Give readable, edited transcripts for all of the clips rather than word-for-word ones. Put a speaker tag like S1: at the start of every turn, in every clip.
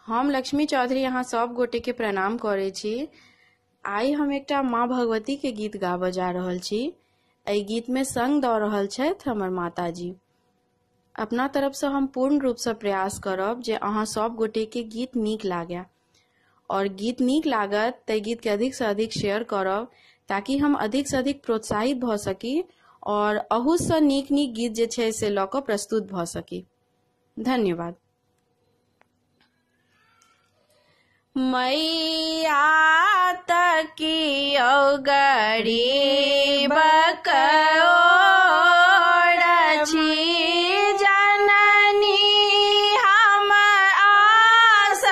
S1: हम लक्ष्मी चौधरी यहाँ सब गोटे के प्रणाम करे छी। आई हम एकटा माँ भगवती के गीत गाबऽ जा रहल छी। एहि गीत में संग दऽ रहल छथि हमर माता जी। अपना तरफ से हम पूर्ण रूप से प्रयास करब जे अहाँ सब गोटे के गीत नीक लागे, और गीत नीक लागत ते गीत के अधिक से अधिक शेयर करब ताकि हम अधिक से अधिक प्रोत्साहित भ सकी और अहू से नीक नीक गीत जे छै से लऽ कऽ प्रस्तुत भ सकी। धन्यवाद। मैया तकियो गरीब कओड़ छी, जननी हम आस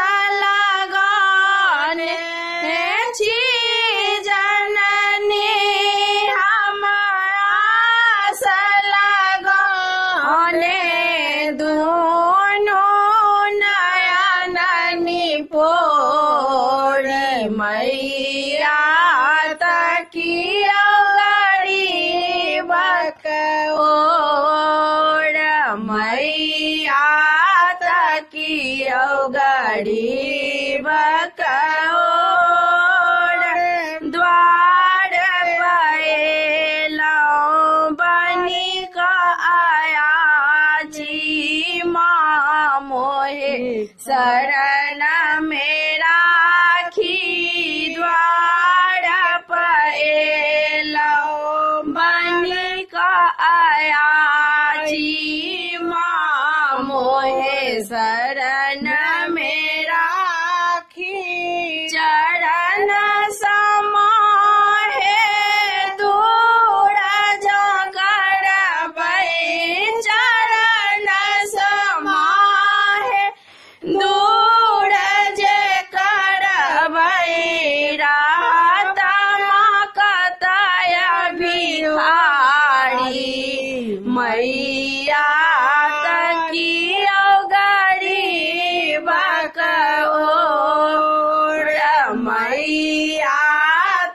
S1: लगौने छी, जननी हम आस लगौने दोनों नयन निपोरी। मैया तकियो गरीब कओड़, मैया तकियो गरीब कओड़, द्वार पएलौं बनी कऽ आयाची, माँ मोहे शरण में राखी, द्वार पएलौं बनी कऽ आयाची, माँ मोहे शरण में राखी, चरण समाहे दूर जो करबै, चरण समाहे दूर जे करबै, राहत माँ कतय भिखारी। मैया तकियो गरीब कओड़, मैया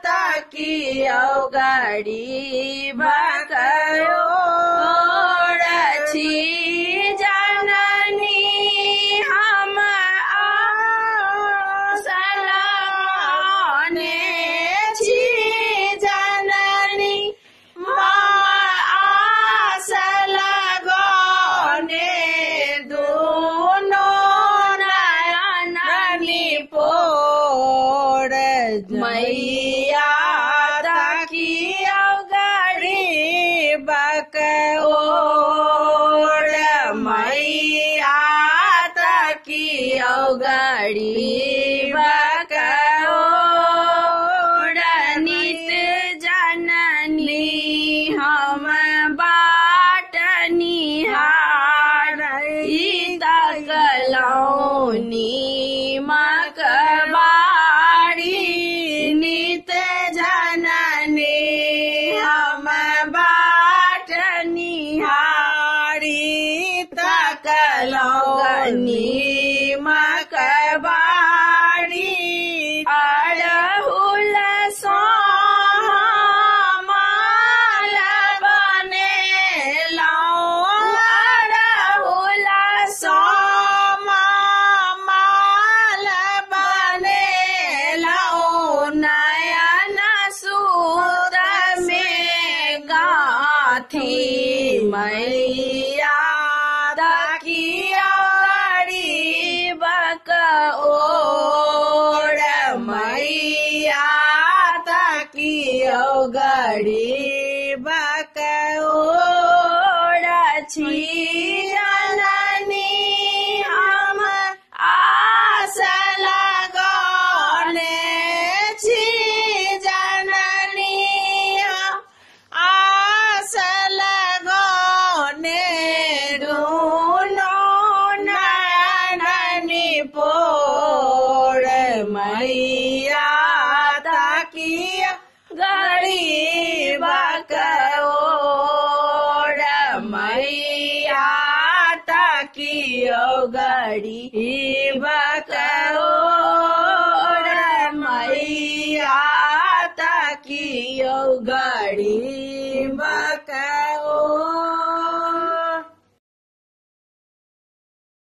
S1: तकियो गरीब कओड़ छी, जननी हम आस लगौने छी, जननी आस लगौने दोनों नयन निपोर। मैया तकियो गरीब कओड़, मैया तकियो गरीब कओड़, नित जननी हम बाट निहारै, तकलौं नीमक बारी, नित जननी हम बाट निहारी, तकलौं नीमक बारी, अड़हुल सँ माल बनेलौं, अड़हुल सँ माल बनेलौं, नयन सूत में गाथी। मैया तकियो गरीब कओड़, मैया तकियो गरीब कओड़ छी, जननी हम आस लगौने छी, जननी हम आस लगौने दोनों नयन निपोर। मैया तकियो गरीब कओड़, मैया तकियो गरीब कओड़।